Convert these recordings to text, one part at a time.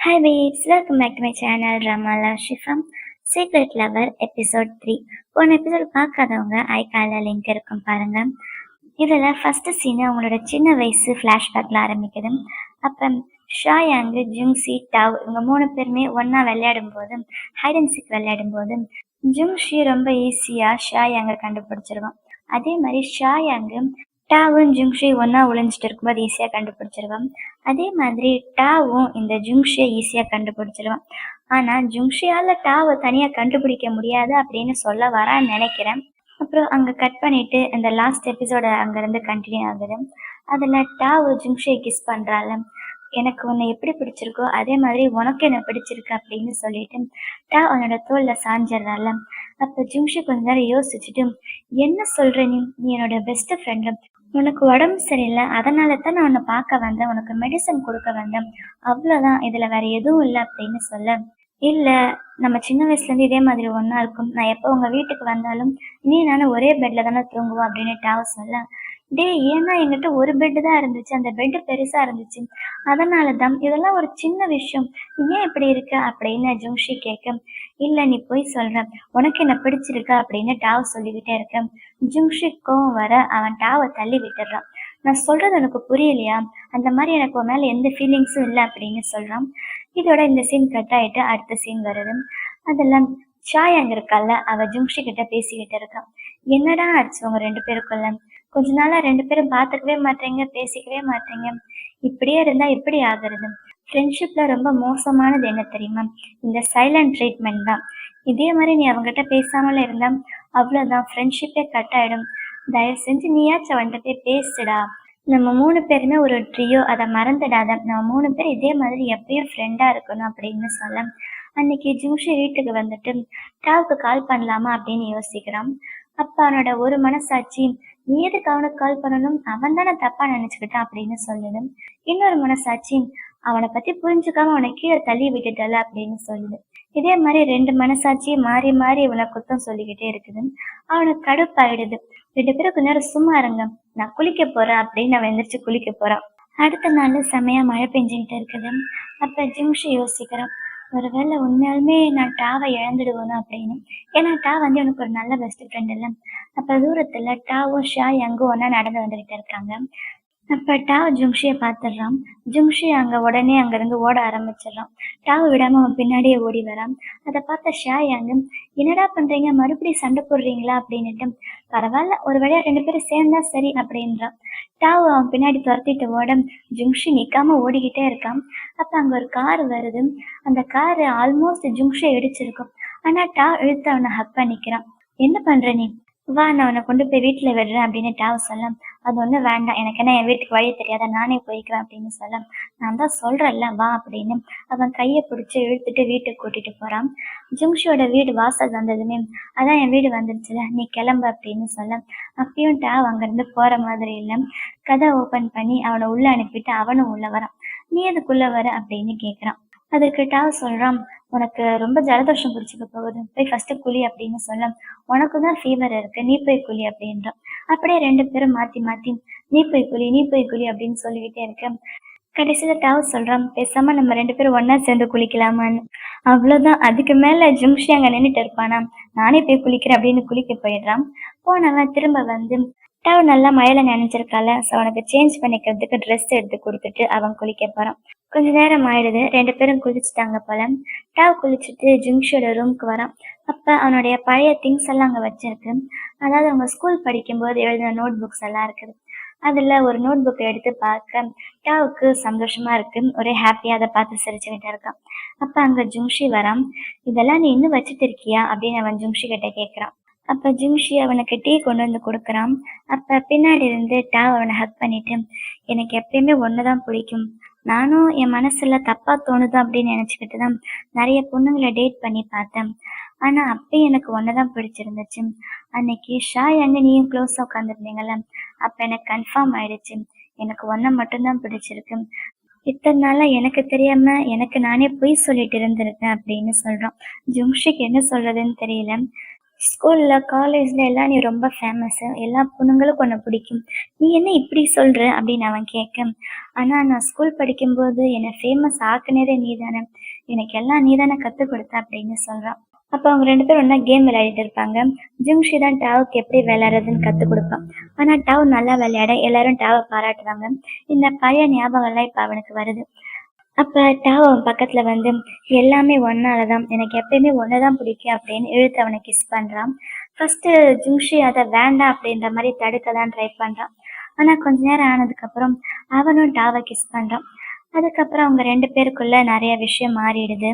Hi babes, welcome back to my channel Ramala Shifam Secret Lover episode 3. போன episode பார்க்காதவங்க ஐகால link இருக்கும் பாருங்க. இதுல ஃபர்ஸ்ட் சீன் அவங்களோட சின்ன வயசு ஃப்ளாஷ்பேக்ல ஆரம்பிக்குது. அப்ப ஷாயாங்கு, ஜுங்ஸி, டாவ் இவங்க 3 பேருமே ஒன்னா விளையாடும் போது ஹைட் அண்ட் சீக் விளையாடும் போது ஜுங்ஷி ரொம்ப ஈஸியா ஷாயாங்க கண்டுபிடிச்சிருவான். அதே மாதிரி ஷாயாங்கு டாவும் ஜுங்ஷி ஒன்னா ஒளிஞ்சிட்டு இருக்கும்போது ஈஸியா கண்டுபிடிச்சிருவான். அதே மாதிரி டாவும் இந்த ஜுங்ஷியை ஈஸியா கண்டுபிடிச்சிருவான். ஆனா ஜுங்ஷியால டாவை தனியா கண்டுபிடிக்க முடியாது அப்படின்னு சொல்ல வரான்னு நினைக்கிறேன். அப்புறம் அங்க கட் பண்ணிட்டு இந்த லாஸ்ட் எபிசோட அங்க இருந்து கண்டினியூ ஆகுது. அதுல டாவு ஜுங்ஷியை கிஸ் பண்றாள். எனக்கு உன்னை எப்படி பிடிச்சிருக்கோ அதே மாதிரி உனக்கு என்ன பிடிச்சிருக்கு அப்படின்னு சொல்லிட்டு டா அவனோட தோல்ல சாஞ்சிடறாள். அப்ப ஜுங்ஷி கொஞ்ச நேரம் யோசிச்சுட்டு, என்ன சொல்ற நீ என்னோட பெஸ்ட் ஃப்ரெண்டு, உனக்கு உடம்பு சரியில்லை அதனால தான் நான் உன்னை பார்க்க வந்தேன், உனக்கு மெடிசன் கொடுக்க வந்தேன், அவ்வளோதான், இதுல வேற எதுவும் இல்லை அப்படின்னு சொல்ல, இல்ல நம்ம சின்ன வயசுல இருந்து இதே மாதிரி ஒன்னா இருக்கும், நான் எப்போ உங்க வீட்டுக்கு வந்தாலும் நீ நானும் ஒரே பெட்ல தானே தூங்குவோம் அப்படின்னு டாவ சொல்ல, டே ஏன்னா என்கிட்ட ஒரு பெட்டு தான் இருந்துச்சு, அந்த பெட்டு பெருசா இருந்துச்சு, அதனாலதான் இதெல்லாம் ஒரு சின்ன விஷயம், ஏன் இப்படி இருக்க அப்படின்னு ஜுங்ஷி கேட்க, இல்ல நீ போய் சொல்ற, உனக்கு என்ன பிடிச்சிருக்க அப்படின்னு டாவ் சொல்லிக்கிட்டே இருக்க. ஜுங்ஷி கோவம் வர அவன் டாவை தள்ளி விட்டுறான். நான் சொல்றது உனக்கு புரியலையா, அந்த மாதிரி எனக்கு உன் மேல எந்த ஃபீலிங்ஸும் இல்லை அப்படின்னு சொல்றான். இதோட இந்த சீன் கட் ஆயிட்டு அடுத்த சீன் வருது. அதெல்லாம் ஷாயாங் இருக்கால, அவ ஜுங்ஷி கிட்ட பேசிக்கிட்டு இருக்கான். என்னடா ஆச்சு உங்க 2 பேருக்குள்ள, கொஞ்ச நாளா 2 பேரும் பாத்துக்கவே மாட்டீங்க, பேசிக்கவே மாட்டீங்க, இப்படியே இருந்தா எப்படி ஆகுறது, ஃப்ரெண்ட்ஷிப்ல ரொம்ப மோசமானது என்ன தெரியுமா, இந்த சைலண்ட் ட்ரீட்மெண்ட் தான், இதே மாதிரி நீ அவங்ககிட்ட பேசாமல இருந்தா அவ்வளவுதான், ஃப்ரெண்ட்ஷிப்பே கட் ஆயிடும், தயவு செஞ்சு நீயாச்சும் அவன்கிட்ட போய் பேசுடா, நம்ம 3 பேருமே ஒரு ட்ரியோ, அதை மறந்துடாத, நம்ம 3 பேர் இதே மாதிரி எப்பயும் ஃப்ரெண்டா இருக்கணும் அப்படின்னு சொல்ல, அன்னைக்கு ஜுங்ஷி வீட்டுக்கு வந்துட்டு டாவுக்கு கால் பண்ணலாமா அப்படின்னு யோசிக்கிறான். அப்ப அவனோட ஒரு மனசாட்சி, நீ எதுக்கு அவனுக்கு கால் பண்ணணும், அவன் தானே தப்பா நினைச்சுக்கிட்டான் அப்படின்னு சொல்லுது. இன்னொரு மனசாட்சி, அவனை பத்தி புரிஞ்சுக்காம அவனை கீழே தள்ளி விட்டுட்டல அப்படின்னு சொல்லுது. இதே மாதிரி 2 மனசாட்சியும் மாறி மாறி இவனை குத்தம் சொல்லிக்கிட்டே இருக்குது. அவனுக்கு கடுப்பாயிடுது. 2 பேரும் கொஞ்ச நேரம் சும்மா இருங்க, நான் குளிக்க போறேன் அப்படின்னு அவன் எந்திரிச்சு குளிக்க போறான். அடுத்த நாள் செமையா மழை பெஞ்சுக்கிட்டு இருக்குது. அப்ப ஜிங்ஷி யோசிக்கிறான், ஒருவேளை உண்மையாலுமே நான் டாவை இழந்துடுவேணும் அப்படின்னு. ஏன்னா டா வந்து எனக்கு ஒரு நல்ல பெஸ்ட் ஃப்ரெண்ட் இல்லை. அப்ப தூரத்துல டாவும் ஷா யங்கும் ஒன்னா நடந்து வந்துகிட்டு இருக்காங்க. அப்ப டாவ் ஜுங்ஷியை பார்த்துடுறான். ஜுங்ஷி அங்க உடனே அங்கிருந்து ஓட ஆரம்பிச்சிடறான். டாவ் விடாம அவன் பின்னாடியே ஓடி வரான். அதை பார்த்த ஷா யங்கு, என்னடா பண்றீங்க, மறுபடியும் சண்டை போடுறீங்களா அப்படின்னுட்டு, பரவாயில்ல ஒரு வழியா 2 பேரும் சேர்ந்தா சரி அப்படின்றான். டாவ் அவன் பின்னாடி துரத்திட்டு ஓட ஜுங்ஷி நிக்காம ஓடிக்கிட்டே இருக்கான். அப்ப அங்க ஒரு கார் வருது. அந்த காரு ஆல்மோஸ்ட் ஜுங்ஷியை இடிச்சிருக்கும். ஆனா டாவ் இழுத்து அவனை ஹக் பண்ணிக்கிறான். என்ன பண்ற நீ, வா நான் அவனை கொண்டு போய் வீட்டுல விடுறேன் அப்படின்னு டாவ் சொல்ல, அது ஒன்றும் வேண்டாம், எனக்கு என்ன என் வீட்டுக்கு வழி தெரியாத, நானே போய்க்கிறேன் அப்படின்னு சொல்ல, நான் தான் சொல்றேன்ல வா அப்படின்னு அவன் கையை பிடிச்சி இழுத்துட்டு வீட்டுக்கு கூட்டிட்டு போறான். ஜுங்ஷியோட வீடு வாசல் வந்ததுமே, அதான் என் வீடு வந்துருச்சுல, நீ கிளம்பு அப்படின்னு சொல்ல, அப்பயும் டாவ் அங்கிருந்து போற மாதிரி இல்லை. கதை ஓபன் பண்ணி அவனை உள்ள அனுப்பிட்டு அவனும் உள்ள வரான். நீ எதுக்குள்ள வர அப்படின்னு கேட்குறான். அதுக்கு டாவ் சொல்றான், உனக்கு ரொம்ப ஜலதோஷம் பிடிச்சிக்க போகுது, போய் ஃபர்ஸ்ட் குழி அப்படின்னு சொல்ல, உனக்கு தான் ஃபீவர் இருக்கு, நீ போய் குழி அப்படின்றான். அப்படியே 2 பேரும் மாத்தி மாத்தி நீ போய் குழி நீ போய் குழி அப்படின்னு சொல்லிக்கிட்டே இருக்க. கடைசியில டாவ் சொல்றான், பேசாம நம்ம 2 பேரும் ஒன்னா சேர்ந்து குளிக்கலாமான்னு. அவ்வளவுதான், அதுக்கு மேல ஜுங்ஷி அங்க நின்றுட்டு இருப்பானா, நானே போய் குளிக்கிறேன் அப்படின்னு குளிக்க போயிடுறான். போனவன் திரும்ப வந்து டாவ் நல்லா மழையில நினைச்சிருக்கால, ஸோ அவனுக்கு சேஞ்ச் பண்ணிக்கிறதுக்கு ட்ரெஸ் எடுத்து கொடுத்துட்டு அவன் குளிக்க போறான். கொஞ்ச நேரம் ஆயிடுது, 2 பேரும் குளிச்சுட்டாங்க போல. டாவ் குளிச்சுட்டு ஜுங்ஷியோட ரூமுக்கு வரான். அப்ப அவனுடைய பழைய திங்ஸ் எல்லாம் அங்க வச்சிருக்கு. அதாவது அவங்க ஸ்கூல் படிக்கும்போது எழுதின நோட் புக்ஸ் எல்லாம் இருக்குது. அதுல ஒரு நோட் புக்கை எடுத்து பார்க்க டாவுக்கு சந்தோஷமா இருக்கு, ஒரே ஹாப்பியா அதை பார்த்து சிரிச்சுக்கிட்டு இருக்கான். அப்ப அங்க ஜுங்ஷி வரான். இதெல்லாம் நீ இன்னும் வச்சுட்டு இருக்கியா அப்படின்னு அவன் ஜுங்ஷி கிட்ட கேட்கிறான். அப்ப ஜிங்ஷி அவனுக்கு டீ கொண்டு வந்து கொடுக்குறான். அப்ப பின்னாடி இருந்து டாவ் அவனை ஹக் பண்ணிட்டு, எனக்கு எப்பயுமே ஒண்ணுதான் பிடிக்கும், நானும் என் மனசுல தப்பா தோணுது அப்படின்னு நினைச்சுக்கிட்டு தான் நிறைய பொண்ணுங்களை டேட் பண்ணி பார்த்தேன், ஆனா அப்பயும் எனக்கு ஒண்ணுதான் பிடிச்சிருந்துச்சு, அன்னைக்கு ஷா யங்க நீயும் க்ளோஸா உட்காந்துருந்தீங்கல்ல, அப்ப எனக்கு கன்ஃபார்ம் ஆயிடுச்சு, எனக்கு ஒன்ன மட்டும்தான் பிடிச்சிருக்கு, இத்தனை நாளா எனக்கு தெரியாம எனக்கு நானே பொய் சொல்லிட்டு இருந்திருக்கேன் அப்படின்னு சொல்றான். ஜுங்ஷிக்கு என்ன சொல்றதுன்னு தெரியல. ஸ்கூல்ல, காலேஜ்ல எல்லாம் நீ ரொம்ப ஃபேமஸ்ஸு. எல்லா பொண்ணுங்களுக்கும் உன்ன பிடிக்கும். நீ என்ன இப்படி சொல்ற? அப்படின்னு அவன் கேட்க, ஆனா நான் ஸ்கூல் படிக்கும்போது என்ன ஃபேமஸ் ஆக்குனதே நீ தானே. எனக்கு எல்லாம் நீ தானே கத்துக் குடுத்த அப்படின்னு சொல்றான். அப்ப அவங்க 2 பேரும் ஒண்ணா கேம் விளையாடிட்டு இருப்பாங்க. ஜுங்ஷி தான் டாவுக்கு எப்படி விளையாடுறதுன்னு கத்துக் குடுப்பான். ஆனா டாவ் நல்லா விளையாட எல்லாரும் டாவ பாராட்டுவாங்க. இந்த பழைய ஞாபகம்லாம் இப்ப அவனுக்கு வருது. அப்ப டாவ் அவன் பக்கத்துல வந்து, எல்லாமே ஒன்னால தான். எனக்கு எப்பயுமே ஒன்ன தான் பிடிக்கும் அப்படின்னு இழுத்து அவன கிஸ் பண்றான். ஃபர்ஸ்ட்டு ஜுங்ஷி அத வேண்டாம் அப்படின்ற மாரி தடுக்க தான் ட்ரை பண்றான். ஆனா கொஞ்ச நேரம் ஆனதுக்கப்புறம் அவனும் டாவ கிஸ் பண்றான். அதுக்கப்புறம் அவங்க 2 பேருக்குள்ள நெறைய விஷயம் மாறிடுது.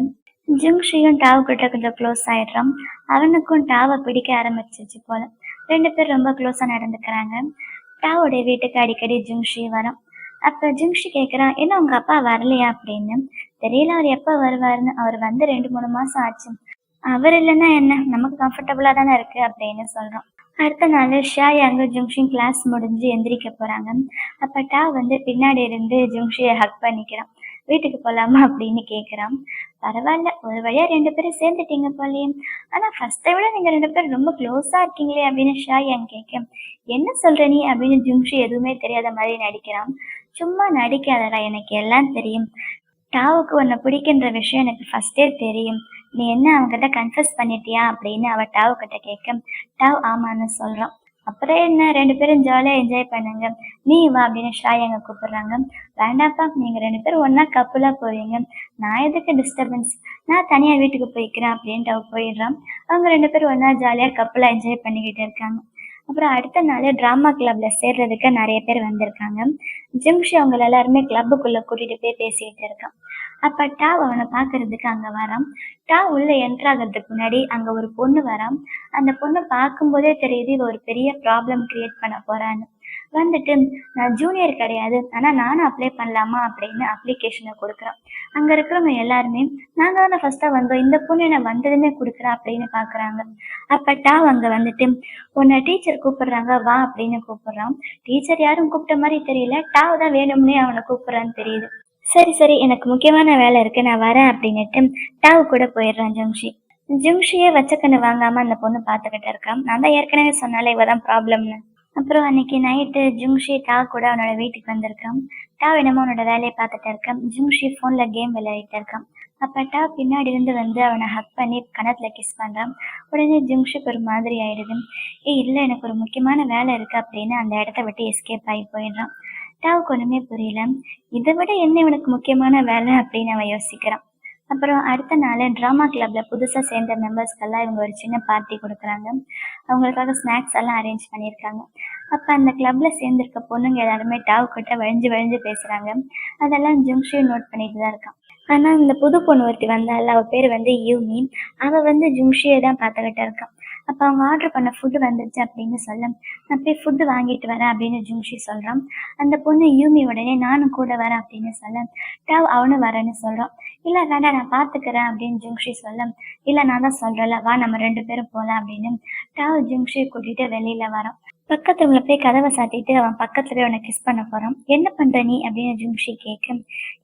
ஜுங்ஷியும் டாவ் கிட்ட கொஞ்சம் க்ளோஸ் ஆயிடுறான். அவனுக்கும் டாவ பிடிக்க ஆரம்பிச்சிருச்சு போல. 2 பேரும் ரொம்ப க்ளோஸா நடந்துக்கிறாங்க. டாவோடைய வீட்டுக்கு அடிக்கடி ஜுங்ஷி வரான். அப்ப ஜிங்ஷி கேட்குறான், என்ன உங்க அப்பா வரலையா அப்படின்னு. தெரியல அவர் எப்ப வருவாருன்னு. அவர் வந்து 2 3 மாசம் ஆச்சு. அவர் இல்லைன்னா என்ன, நமக்கு கம்ஃபர்டபுளா தானே இருக்கு அப்படின்னு சொல்றான். அடுத்த நாள் ஷாயாங்க ஜுங்ஷின் கிளாஸ் முடிஞ்சு எந்திரிக்க போறாங்க. அப்ப டா வந்து பின்னாடி இருந்து ஜுங்ஷியை ஹக் பண்ணிக்கிறான். வீட்டுக்கு போலாமா அப்படின்னு கேக்குறான். பரவாயில்ல, ஒரு வழியா 2 பேரும் சேர்ந்துட்டீங்க போலயே. ஆனா ஃபர்ஸ்ட்டை விட நீங்க 2 பேரும் ரொம்ப க்ளோஸா இருக்கீங்களே அப்படின்னு ஷாயாங் கேட்க, என்ன சொல்ற நீ அப்படின்னு ஜுங்ஷி எதுவுமே தெரியாத மாதிரி நடிக்கிறான். சும்மா நடிக்காதடா, எனக்கு எல்லாம் தெரியும். டாவுக்கு உன்னை பிடிக்குன்ற விஷயம் எனக்கு ஃபர்ஸ்டே தெரியும். நீ என்ன அவன்கிட்ட கன்ஃபஸ் பண்ணிட்டியா அப்படின்னு அவ டாவ் கிட்ட கேட்க, டாவ் ஆமான்னு சொல்றான். அப்புறம் என்ன, 2 பேரும் ஜாலியா என்ஜாய் பண்ணுங்க. நீ வா அப்படின்னு ஷாயாங்க கூப்பிடுறாங்க. வேண்டாப்பா, நீங்க 2 பேரும் ஒன்னா கப்புலா போவீங்க. நான் எதுக்கு டிஸ்டர்பன்ஸ், நான் தனியா வீட்டுக்கு போய்க்கிறேன் அப்படின்ட்டு அவ போயிடுறான். அவங்க 2 பேரும் ஒன்னா ஜாலியா கப்புலா என்ஜாய் பண்ணிக்கிட்டு இருக்காங்க. அப்புறம் அடுத்த நாள் ட்ராமா கிளப்ல சேர்றதுக்கு நிறைய பேர் வந்திருக்காங்க. ஜிம்ஷி அவங்கள எல்லாருமே கிளப்புக்குள்ள கூட்டிட்டு போய் பேசிட்டு இருக்கான். அப்ப டாவ் அவனை பாக்குறதுக்கு அங்க வரான். டாவ் உள்ள என்ட்ரு ஆகிறதுக்கு முன்னாடி அங்க ஒரு பொண்ணு வரான். அந்த பொண்ணை பார்க்கும்போதே தெரியுது இவ ஒரு பெரிய ப்ராப்ளம் கிரியேட் பண்ண போறான்னு. வந்துட்டு, நான் ஜூனியர் கிடையாது, ஆனா நானும் அப்ளை பண்ணலாமா அப்படின்னு அப்ளிகேஷனை கொடுக்குறான். அங்க இருக்கிறவங்க எல்லாருமே, நாங்க தானே ஃபர்ஸ்டா வந்தோம், இந்த பொண்ணு என்ன வந்ததுமே கொடுக்குறா அப்படின்னு பாக்குறாங்க. அப்ப டாவ் அங்க வந்துட்டு, உன்னை டீச்சர் கூப்பிடுறாங்க வா அப்படின்னு கூப்பிடுறான். டீச்சர் யாரும் கூப்பிட்ட மாதிரி தெரியல, டாவ் தான் வேணும்னே அவனை கூப்பிடுறான்னு தெரியுது. சரி சரி, எனக்கு முக்கியமான வேலை இருக்கு, நான் வரேன் அப்படின்னுட்டு டாவ் கூட போயிடுறான் ஜுங்ஷி. ஜுங்ஷியே வச்ச கண்ணு வாங்காம அந்த பொண்ணு பார்த்துக்கிட்டு இருக்கான். நான் தான் ஏற்கனவே சொன்னாலே இவதான் ப்ராப்ளம்னு. அப்புறம் அன்னைக்கு நைட்டு ஜுங்ஷி டா கூட அவனோட வீட்டுக்கு வந்திருக்கான். டா என்னமோ அவனோட வேலையை பார்த்துட்டு இருக்கான். ஜுங்ஷி ஃபோன்ல கேம் விளையாடிட்டு இருக்கான். அப்ப டா பின்னாடி இருந்து வந்து அவனை ஹக் பண்ணி கணத்துல கிஸ் பண்றான். உடனே ஜுங்ஷிக்கு ஒரு மாதிரி ஆயிடுது. ஏய் இல்ல, எனக்கு ஒரு முக்கியமான வேலை இருக்கு அப்படின்னு அந்த இடத்த விட்டு எஸ்கேப் ஆகி போயிடுறான். டாவுக்கு ஒண்ணுமே புரியல. இதை விட என்ன இவனுக்கு முக்கியமான வேலை அப்படின்னு அவன் யோசிக்கிறான். அப்புறம் அடுத்த நாள் ட்ராமா கிளப்ல புதுசா சேர்ந்த மெம்பர்ஸ்க்கெல்லாம் இவங்க ஒரு சின்ன பார்ட்டி கொடுக்குறாங்க. அவங்களுக்காக ஸ்நாக்ஸ் எல்லாம் அரேஞ்ச் பண்ணியிருக்காங்க. அப்ப அந்த கிளப்ல சேர்ந்திருக்க பொண்ணுங்க எல்லாருமே டாவ் கிட்ட வழிஞ்சு வழிஞ்சு பேசுறாங்க. அதெல்லாம் ஜுங்ஷியும் நோட் பண்ணிட்டு தான் இருக்கான். ஆனா இந்த புது பொண்ணு ஒருத்தி வந்தால, அவ பேர் வந்து யூமி. அவ வந்து ஜுங்ஷியை தான் பார்த்துக்கிட்டு இருக்கான். அப்ப அவங்க ஆர்டர் பண்ண ஃபுட்டு வந்துருச்சு அப்படின்னு சொல்ல, நான் போய் ஃபுட்டு வாங்கிட்டு வரேன் அப்படின்னு ஜுங்ஷி சொல்றான். அந்த பொண்ணு யூமி உடனே நானும் கூட வரேன் அப்படின்னு சொல்ல, டாவ் அவனும் வரேன்னு சொல்றான். இல்ல வேண்டாம், நான் பாத்துக்கிறேன் அப்படின்னு ஜுங்ஷி சொல்ல, இல்ல நான் தான் சொல்றேன்ல வா நம்ம 2 பேரும் போலாம் அப்படின்னு டாவ் ஜுங்ஷியை கூட்டிட்டு வெளியில வரான். பக்கத்து ரூம்ல போய் கதவை சாத்திட்டு அவன் பக்கத்துல போய் அவனை கிஸ் பண்ண போறான். என்ன பண்ற நீ அப்படின்னு ஜுங்ஷி கேட்க,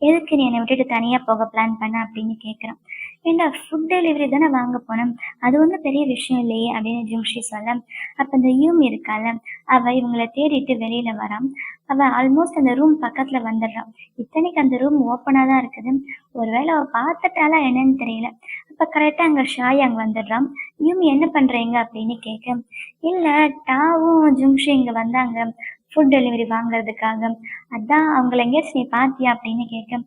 எதுக்கு நீ என்னை விட்டுட்டு தனியா போக பிளான் பண்ண அப்படின்னு கேட்கிறான். ஏண்டா ஃபுட் டெலிவரி தானே வாங்க போனேன், அது ஒன்றும் பெரிய விஷயம் இல்லையே அப்படின்னு ஜுங்ஷி சொல்ல, அப்ப இந்த யூமி இருக்கால, அவ இவங்களை தேடிட்டு வெளியில வரான். அவ ஆல்மோஸ்ட் அந்த ரூம் பக்கத்துல வந்துடுறான். இத்தனைக்கு அந்த ரூம் ஓப்பனா தான் இருக்குது. ஒருவேளை அவ பார்த்துட்டாலா என்னன்னு தெரியல. அப்ப கரெக்டா அங்க ஷாய் அங்க வந்துடுறான். யூமி என்ன பண்றீங்க அப்படின்னு கேட்க, இல்ல டாவும் ஜுங்ஷி இங்க வந்தாங்க ஃபுட் டெலிவரி வாங்குறதுக்காக, அதான் அவங்கள எங்கேயாச்சும் நீ பாத்தியா அப்படின்னு கேட்க,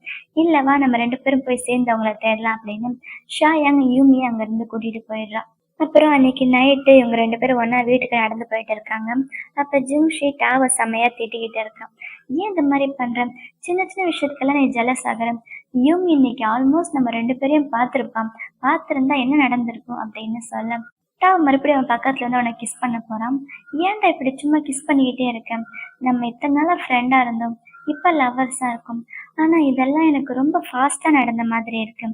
இல்லவா நம்ம 2 பேரும் போய் சேர்ந்து அவங்கள தேடலாம் அப்படின்னு ஷாயாங் யூமியை அங்க இருந்து கூட்டிட்டு போயிடுறான். அப்புறம் அன்னைக்கு நைட்டு இவங்க 2 பேரும் ஒன்னா வீட்டுக்கு நடந்து போயிட்டு இருக்காங்க. அப்ப ஜுங்ஷி டாவ செமையா திட்டிக்கிட்டு இருக்கான். ஏன் இந்த மாதிரி பண்ற, சின்ன சின்ன விஷயத்துக்கெல்லாம் நீ ஜெலஸ் ஆகுற. யூமி இன்னைக்கு ஆல்மோஸ்ட் நம்ம 2 பேரையும் பார்த்திருப்பான், பார்த்திருந்தா என்ன நடந்திருக்கும் அப்படின்னு சொல்ல, டாவ் மறுபடியும் அவன் பக்கத்துல இருந்து அவனை கிஸ் பண்ண போறான். ஏன்டா இப்படி சும்மா கிஸ் பண்ணிக்கிட்டே இருக்கேன், நம்ம இத்தனை நாளா ஃப்ரெண்டா இருந்தோம், இப்ப லவ்வர்ஸா இருக்கும். ஆனா இதெல்லாம் எனக்கு ரொம்ப ஃபாஸ்டா நடந்த மாதிரி இருக்கு.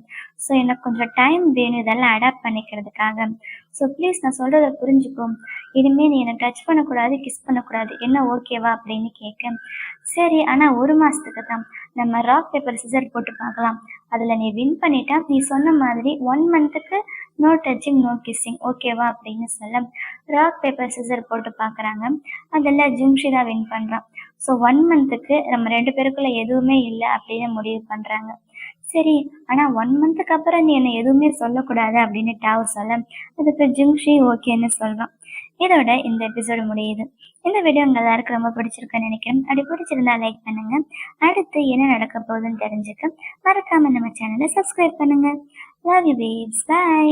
ஸோ எனக்கு கொஞ்சம் டைம் வேணும் இதெல்லாம் அடாப்ட் பண்ணிக்கிறதுக்காக. ஸோ ப்ளீஸ் நான் சொல்றதை புரிஞ்சுக்கோ. இனிமே நீ என்னை டச் பண்ணக்கூடாது, கிஸ் பண்ணக்கூடாது, என்ன ஓகேவா அப்படின்னு கேட்க, சரி ஆனா 1 மாசத்துக்கு தான், நம்ம ராக் பேப்பர் சிசர் போட்டு பார்க்கலாம், அதுல நீ வின் பண்ணிட்டா நீ சொன்ன மாதிரி 1 மந்த்துக்கு நோ டச்சிங் நோ கிஸ்ஸிங் ஓகேவா அப்படின்னு சொல்ல ராக் பேப்பர் சிசர் போட்டு பார்க்குறாங்க. அதில் ஜிம்ஷி தான் வின் பண்ணுறான். ஸோ 1 மந்த்துக்கு நம்ம 2 பேருக்குள்ள எதுவுமே இல்லை அப்படின்னு முடிவு பண்ணுறாங்க. சரி, ஆனால் 1 மந்த்துக்கு அப்புறம் நீ என்னை எதுவுமே சொல்லக்கூடாது அப்படின்னு டாவ் சொல்ல அதுக்கு ஜிம்ஷி ஓகேன்னு சொல்கிறான். இதோட இந்த எபிசோடு முடியுது. இந்த வீடியோ உங்க எல்லாருக்கும் ரொம்ப பிடிச்சிருக்குன்னு நினைக்கிறேன். அப்படி பிடிச்சிருந்தா லைக் பண்ணுங்க. அடுத்து என்ன நடக்க போகுதுன்னு தெரிஞ்சுக்க மறக்காம நம்ம சேனலை சப்ஸ்கிரைப் பண்ணுங்க. Love you babes. பை.